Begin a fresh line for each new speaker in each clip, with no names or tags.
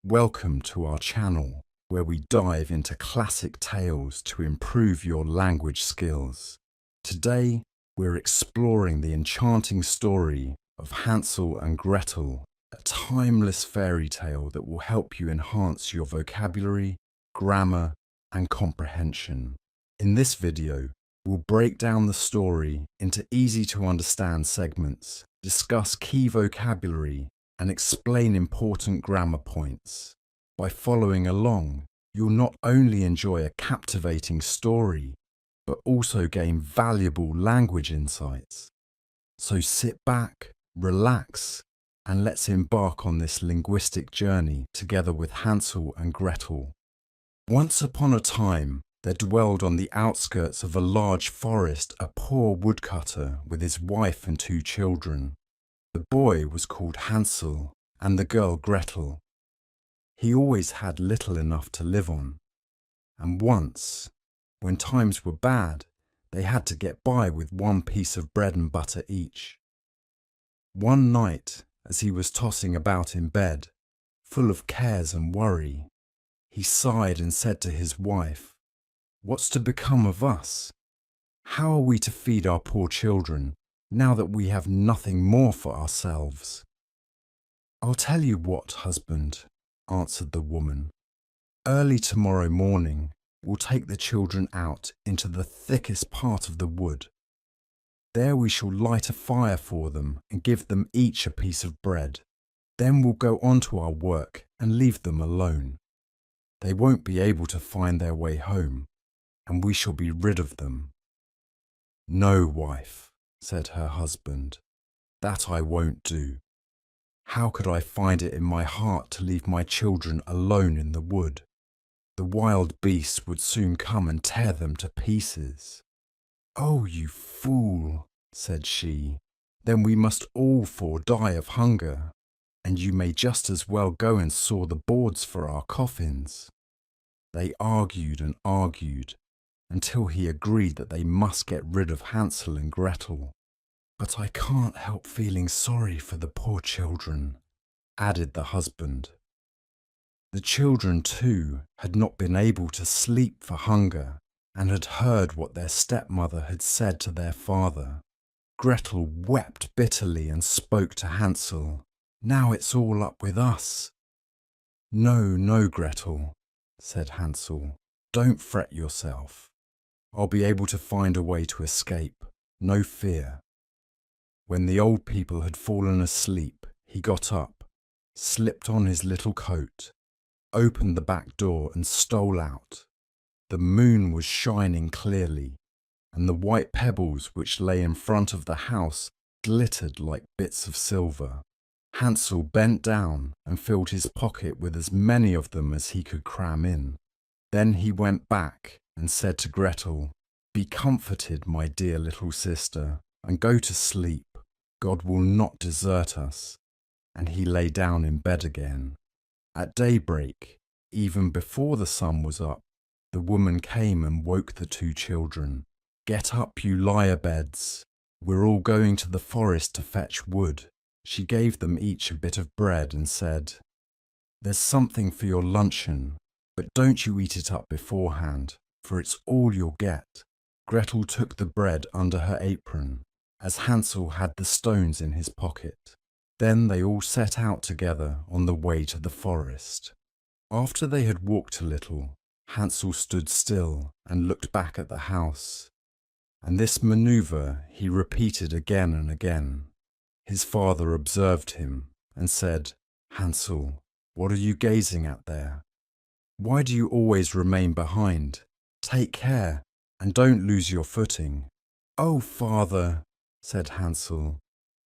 Welcome to our channel, where we dive into classic tales to improve your language skills. Today, we're exploring the enchanting story of Hansel and Gretel, a timeless fairy tale that will help you enhance your vocabulary, grammar, and comprehension. In this video, we'll break down the story into easy-to-understand segments, discuss key vocabulary, and explain important grammar points. By following along, you'll not only enjoy a captivating story, but also gain valuable language insights. So sit back, relax, and let's embark on this linguistic journey together with Hansel and Gretel. Once upon a time, there dwelled on the outskirts of a large forest a poor woodcutter with his wife and 2 children. The boy was called Hansel and the girl Gretel. He always had little enough to live on, and once, when times were bad, they had to get by with 1 piece of bread and butter each. One night, as he was tossing about in bed, full of cares and worry, he sighed and said to his wife, "What's to become of us? How are we to feed our poor children now that we have nothing more for ourselves?" "I'll tell you what, husband," answered the woman. "Early tomorrow morning, we'll take the children out into the thickest part of the wood. There we shall light a fire for them and give them each a piece of bread. Then we'll go on to our work and leave them alone. They won't be able to find their way home, and we shall be rid of them." "No, wife," said her husband, "that I won't do. How could I find it in my heart to leave my children alone in the wood? The wild beasts would soon come and tear them to pieces." "Oh, you fool," said she, "then we must all 4 die of hunger, and you may just as well go and saw the boards for our coffins." They argued and argued, until he agreed that they must get rid of Hansel and Gretel. "But I can't help feeling sorry for the poor children," added the husband. The children, too, had not been able to sleep for hunger, and had heard what their stepmother had said to their father. Gretel wept bitterly and spoke to Hansel. "Now it's all up with us." "No, no, Gretel," said Hansel. "Don't fret yourself. I'll be able to find a way to escape, no fear." When the old people had fallen asleep, he got up, slipped on his little coat, opened the back door and stole out. The moon was shining clearly, and the white pebbles which lay in front of the house glittered like bits of silver. Hansel bent down and filled his pocket with as many of them as he could cram in. Then he went back and said to Gretel, "Be comforted, my dear little sister, and go to sleep. God will not desert us." And he lay down in bed again. At daybreak, even before the sun was up, the woman came and woke the 2 children. "Get up, you lie-a-beds. We're all going to the forest to fetch wood." She gave them each a bit of bread and said, "There's something for your luncheon, but don't you eat it up beforehand, for it's all you'll get." Gretel took the bread under her apron, as Hansel had the stones in his pocket. Then they all set out together on the way to the forest. After they had walked a little, Hansel stood still and looked back at the house, and this manoeuvre he repeated again and again. His father observed him and said, "Hansel, what are you gazing at there? Why do you always remain behind? Take care, and don't lose your footing." "Oh, father," said Hansel,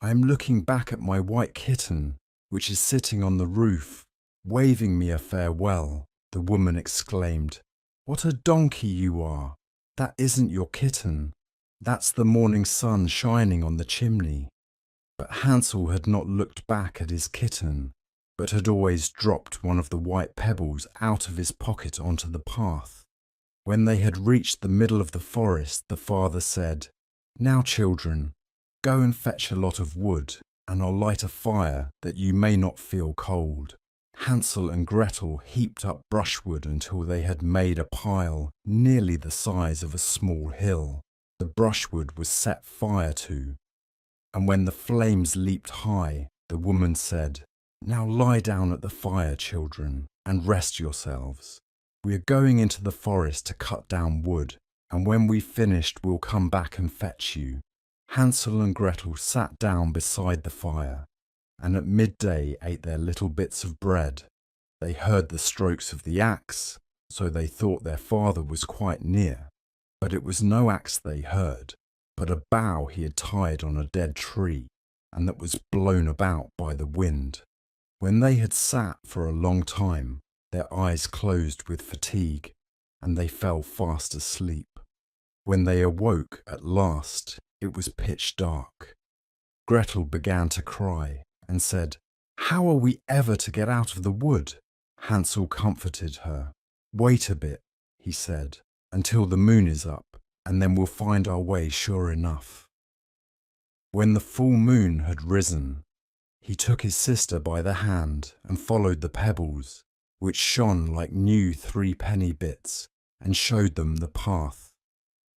"I am looking back at my white kitten, which is sitting on the roof, waving me a farewell." The woman exclaimed, "What a donkey you are! That isn't your kitten. That's the morning sun shining on the chimney." But Hansel had not looked back at his kitten, but had always dropped one of the white pebbles out of his pocket onto the path. When they had reached the middle of the forest, the father said, "Now, children, go and fetch a lot of wood, and I'll light a fire that you may not feel cold." Hansel and Gretel heaped up brushwood until they had made a pile nearly the size of a small hill. The brushwood was set fire to, and when the flames leaped high, the woman said, "Now lie down at the fire, children, and rest yourselves. We are going into the forest to cut down wood, and when we've finished we'll come back and fetch you." Hansel and Gretel sat down beside the fire, and at midday ate their little bits of bread. They heard the strokes of the axe, so they thought their father was quite near. But it was no axe they heard, but a bough he had tied on a dead tree, and that was blown about by the wind. When they had sat for a long time, their eyes closed with fatigue, and they fell fast asleep. When they awoke at last, it was pitch dark. Gretel began to cry and said, "How are we ever to get out of the wood?" Hansel comforted her. "Wait a bit," he said, "until the moon is up, and then we'll find our way sure enough." When the full moon had risen, he took his sister by the hand and followed the pebbles, which shone like new threepenny bits, and showed them the path.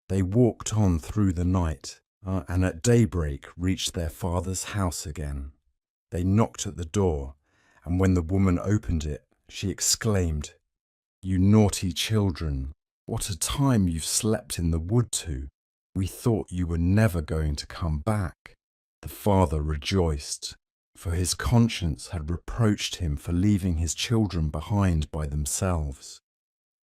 They walked on through the night, and at daybreak reached their father's house again. They knocked at the door, and when the woman opened it, she exclaimed, "You naughty children, what a time you've slept in the wood to! We thought you were never going to come back." The father rejoiced, for his conscience had reproached him for leaving his children behind by themselves.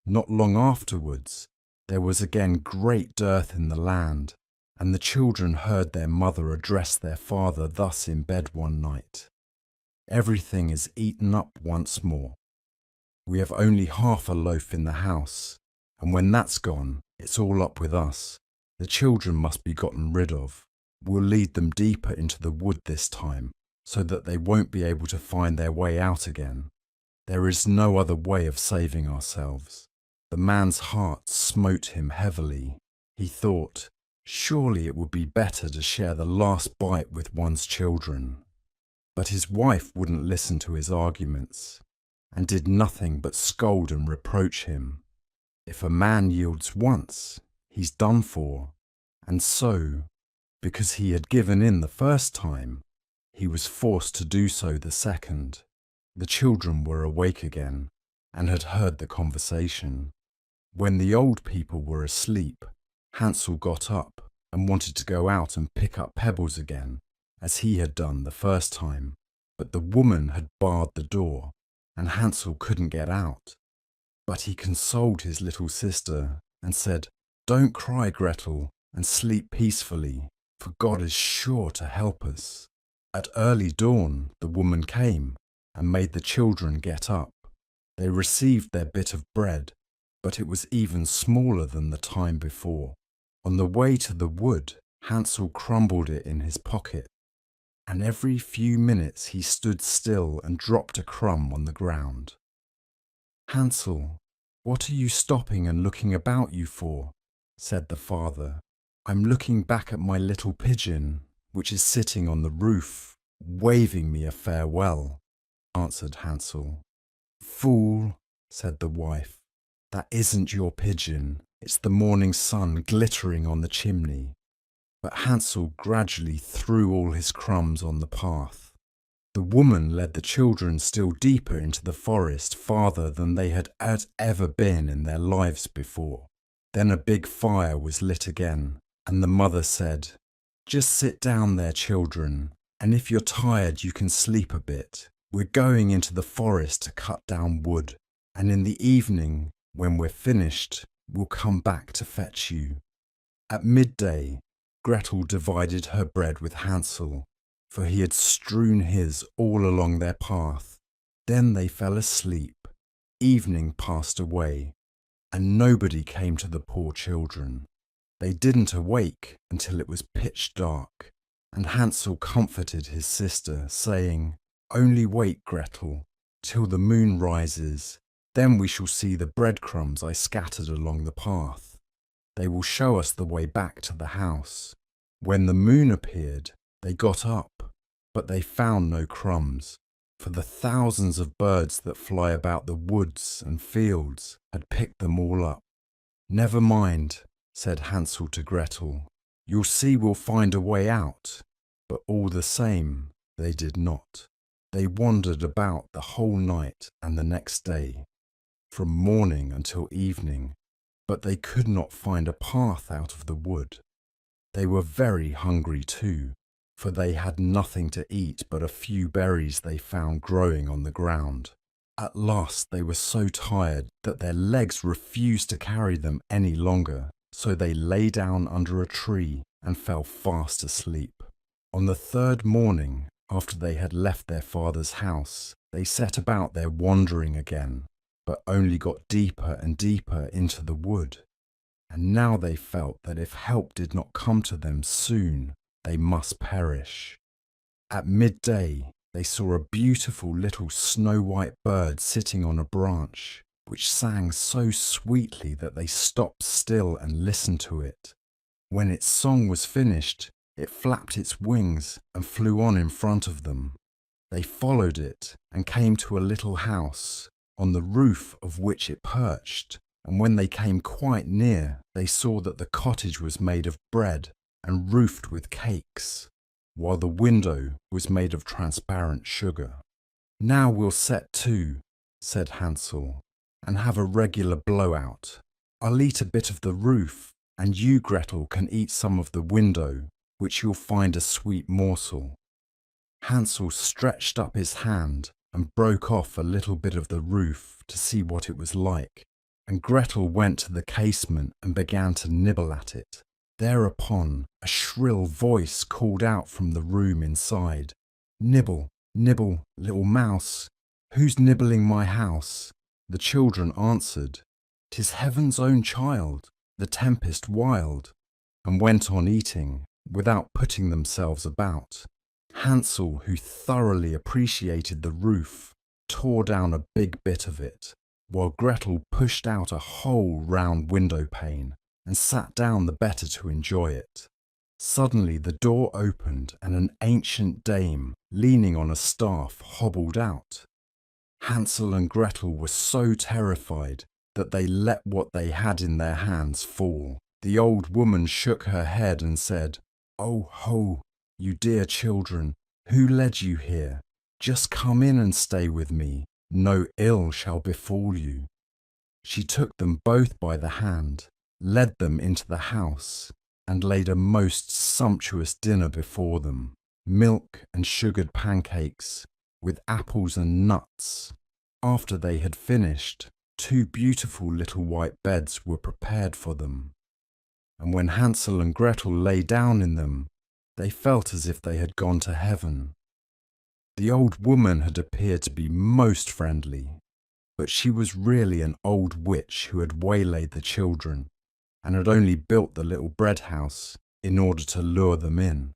Not long afterwards, there was again great dearth in the land, and the children heard their mother address their father thus in bed one night: "Everything is eaten up once more. We have only half a loaf in the house, and when that's gone, it's all up with us. The children must be gotten rid of. We'll lead them deeper into the wood this time, so that they won't be able to find their way out again. There is no other way of saving ourselves." The man's heart smote him heavily. He thought, surely it would be better to share the last bite with one's children. But his wife wouldn't listen to his arguments, and did nothing but scold and reproach him. If a man yields once, he's done for, and so, because he had given in the first time, he was forced to do so the second. The children were awake again, and had heard the conversation. When the old people were asleep, Hansel got up and wanted to go out and pick up pebbles again, as he had done the first time, but the woman had barred the door, and Hansel couldn't get out. But he consoled his little sister and said, "Don't cry, Gretel, and sleep peacefully, for God is sure to help us." At early dawn the woman came and made the children get up. They received their bit of bread, but it was even smaller than the time before. On the way to the wood, Hansel crumbled it in his pocket, and every few minutes he stood still and dropped a crumb on the ground. "Hansel, what are you stopping and looking about you for?" said the father. "I'm looking back at my little pigeon, which is sitting on the roof, waving me a farewell," answered Hansel. "Fool," said the wife, "that isn't your pigeon, it's the morning sun glittering on the chimney." But Hansel gradually threw all his crumbs on the path. The woman led the children still deeper into the forest, farther than they had ever been in their lives before. Then a big fire was lit again, and the mother said, "Just sit down there, children, and if you're tired you can sleep a bit. We're going into the forest to cut down wood, and in the evening, when we're finished, we'll come back to fetch you." At midday, Gretel divided her bread with Hansel, for he had strewn his all along their path. Then they fell asleep. Evening passed away, and nobody came to the poor children. They didn't awake until it was pitch dark, and Hansel comforted his sister, saying, "Only wait, Gretel, till the moon rises. Then we shall see the breadcrumbs I scattered along the path. They will show us the way back to the house." When the moon appeared, they got up, but they found no crumbs, for the thousands of birds that fly about the woods and fields had picked them all up. "Never mind," said Hansel to Gretel. "You'll see we'll find a way out." But all the same, they did not. They wandered about the whole night and the next day, from morning until evening, but they could not find a path out of the wood. They were very hungry too, for they had nothing to eat but a few berries they found growing on the ground. At last they were so tired that their legs refused to carry them any longer, so they lay down under a tree and fell fast asleep. On the third morning, after they had left their father's house, they set about their wandering again, but only got deeper and deeper into the wood. And now they felt that if help did not come to them soon, they must perish. At midday, they saw a beautiful little snow-white bird sitting on a branch, which sang so sweetly that they stopped still and listened to it. When its song was finished, it flapped its wings and flew on in front of them. They followed it and came to a little house, on the roof of which it perched, and when they came quite near, they saw that the cottage was made of bread and roofed with cakes, while the window was made of transparent sugar. "Now we'll set to," said Hansel, "and have a regular blowout. I'll eat a bit of the roof, and you, Gretel, can eat some of the window, which you'll find a sweet morsel." Hansel stretched up his hand and broke off a little bit of the roof to see what it was like, and Gretel went to the casement and began to nibble at it. Thereupon a shrill voice called out from the room inside, "Nibble, nibble, little mouse, who's nibbling my house?" The children answered, "'Tis heaven's own child, the tempest wild," and went on eating without putting themselves about. Hansel, who thoroughly appreciated the roof, tore down a big bit of it, while Gretel pushed out a whole round window pane and sat down the better to enjoy it. Suddenly the door opened and an ancient dame, leaning on a staff, hobbled out. Hansel and Gretel were so terrified that they let what they had in their hands fall. The old woman shook her head and said, "Oh ho, you dear children, who led you here? Just come in and stay with me. No ill shall befall you." She took them both by the hand, led them into the house, and laid a most sumptuous dinner before them, milk and sugared pancakes, with apples and nuts. After they had finished, 2 beautiful little white beds were prepared for them, and when Hansel and Gretel lay down in them, they felt as if they had gone to heaven. The old woman had appeared to be most friendly, but she was really an old witch who had waylaid the children and had only built the little bread house in order to lure them in.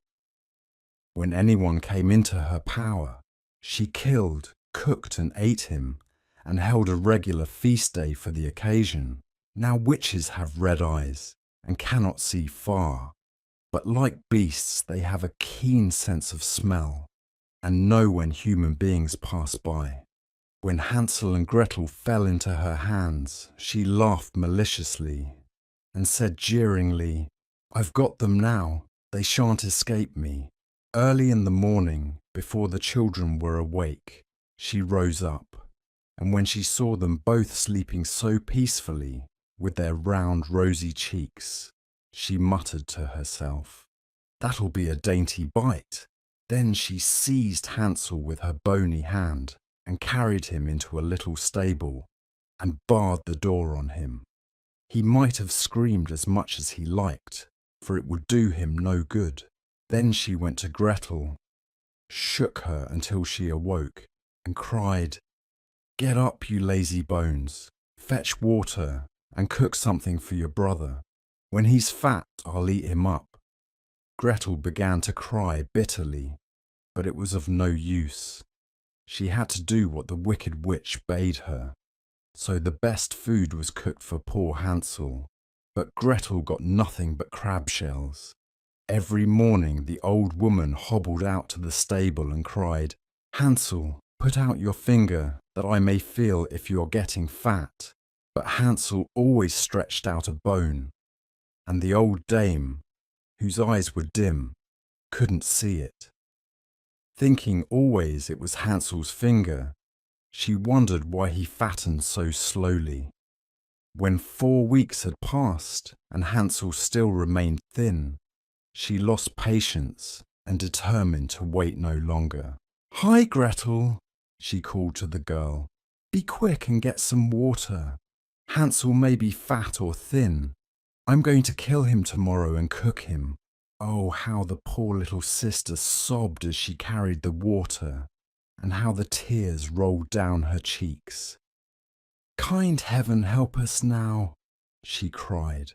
When anyone came into her power, she killed, cooked and ate him, and held a regular feast day for the occasion. Now witches have red eyes and cannot see far, but like beasts they have a keen sense of smell and know when human beings pass by. When Hansel and Gretel fell into her hands, she laughed maliciously and said jeeringly, "I've got them now, they shan't escape me." Early in the morning, before the children were awake, she rose up, and when she saw them both sleeping so peacefully, with their round rosy cheeks, she muttered to herself, "That'll be a dainty bite." Then she seized Hansel with her bony hand and carried him into a little stable and barred the door on him. He might have screamed as much as he liked, for it would do him no good. Then she went to Gretel, shook her until she awoke, and cried, "Get up, you lazy bones, fetch water and cook something for your brother. When he's fat, I'll eat him up." Gretel began to cry bitterly, but it was of no use. She had to do what the wicked witch bade her. So the best food was cooked for poor Hansel, but Gretel got nothing but crab shells. Every morning the old woman hobbled out to the stable and cried, "Hansel, "Put out your finger that I may feel if you are getting fat." But Hansel always stretched out a bone, and the old dame, whose eyes were dim, couldn't see it. Thinking always it was Hansel's finger, she wondered why he fattened so slowly. When 4 weeks had passed and Hansel still remained thin, she lost patience and determined to wait no longer. "Hi, Gretel," she called to the girl. "Be quick and get some water. Hansel may be fat or thin. I'm going to kill him tomorrow and cook him." Oh, how the poor little sister sobbed as she carried the water, and how the tears rolled down her cheeks. "Kind heaven, help us now," she cried.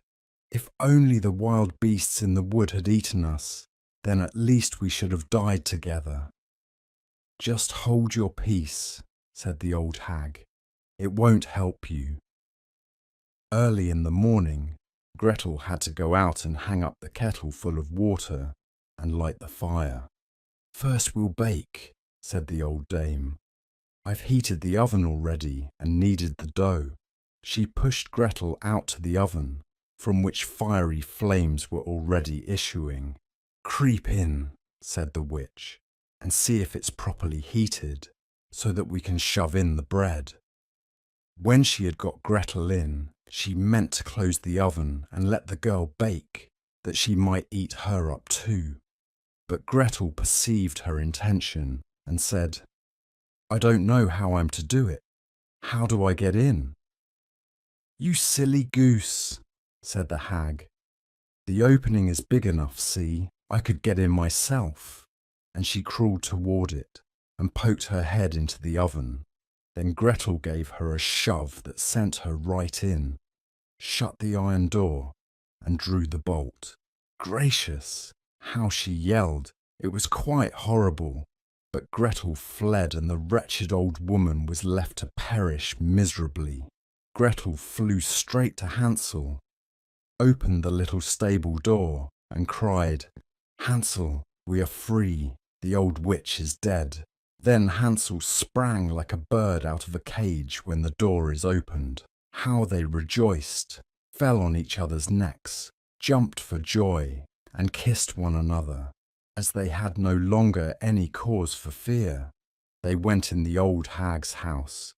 "If only the wild beasts in the wood had eaten us, then at least we should have died together." "Just hold your peace," said the old hag. "It won't help you." Early in the morning, Gretel had to go out and hang up the kettle full of water and light the fire. "First we'll bake," said the old dame. "I've heated the oven already and kneaded the dough." She pushed Gretel out to the oven, from which fiery flames were already issuing. "Creep in," said the witch, "and see if it's properly heated, so that we can shove in the bread." When she had got Gretel in, she meant to close the oven and let the girl bake, that she might eat her up too. But Gretel perceived her intention and said, "I don't know how I'm to do it. How do I get in?" "You silly goose," said the hag. "The opening is big enough, see, I could get in myself." And she crawled toward it and poked her head into the oven. Then Gretel gave her a shove that sent her right in, shut the iron door, and drew the bolt. Gracious! How she yelled! It was quite horrible. But Gretel fled, and the wretched old woman was left to perish miserably. Gretel flew straight to Hansel, opened the little stable door, and cried, "Hansel, we are free. The old witch is dead." Then Hansel sprang like a bird out of a cage when the door is opened. How they rejoiced, fell on each other's necks, jumped for joy, and kissed one another. As they had no longer any cause for fear, they went in the old hag's house,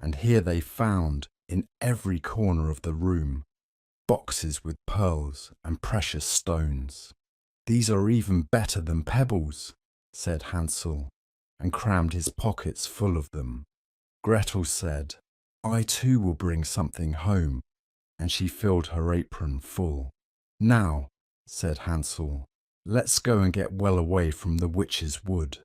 and here they found, in every corner of the room, boxes with pearls and precious stones. "These are even better than pebbles," said Hansel, and crammed his pockets full of them. Gretel said, "I too will bring something home," and she filled her apron full. "Now," said Hansel, "let's go and get well away from the witch's wood."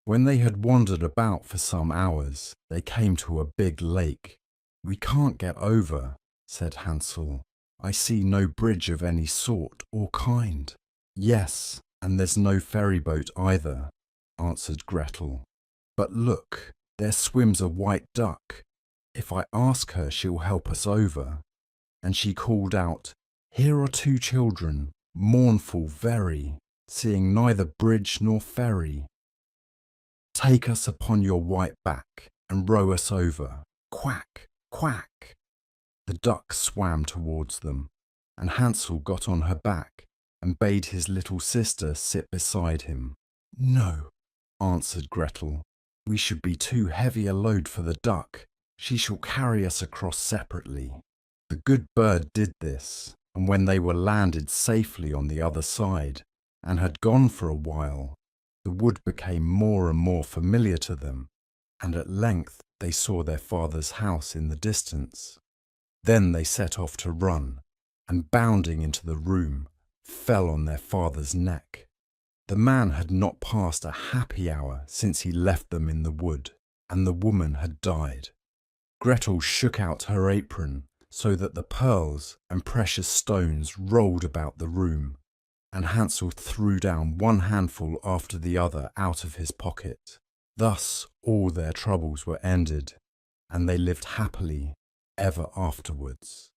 When they had wandered about for some hours, they came to a big lake. "We can't get over," said Hansel. "I see no bridge of any sort or kind." "Yes, and there's no ferry boat either," answered Gretel. "But look, there swims a white duck. If I ask her, she'll help us over." And she called out, "Here are 2 children, mournful very, seeing neither bridge nor ferry. Take us upon your white back and row us over. Quack, quack." The duck swam towards them, and Hansel got on her back and bade his little sister sit beside him. "No," answered Gretel, "we should be too heavy a load for the duck. She shall carry us across separately." The good bird did this, and when they were landed safely on the other side, and had gone for a while, the wood became more and more familiar to them, and at length they saw their father's house in the distance. Then they set off to run, and bounding into the room, fell on their father's neck. The man had not passed a happy hour since he left them in the wood, and the woman had died. Gretel shook out her apron so that the pearls and precious stones rolled about the room, and Hansel threw down one handful after the other out of his pocket. Thus all their troubles were ended, and they lived happily ever afterwards.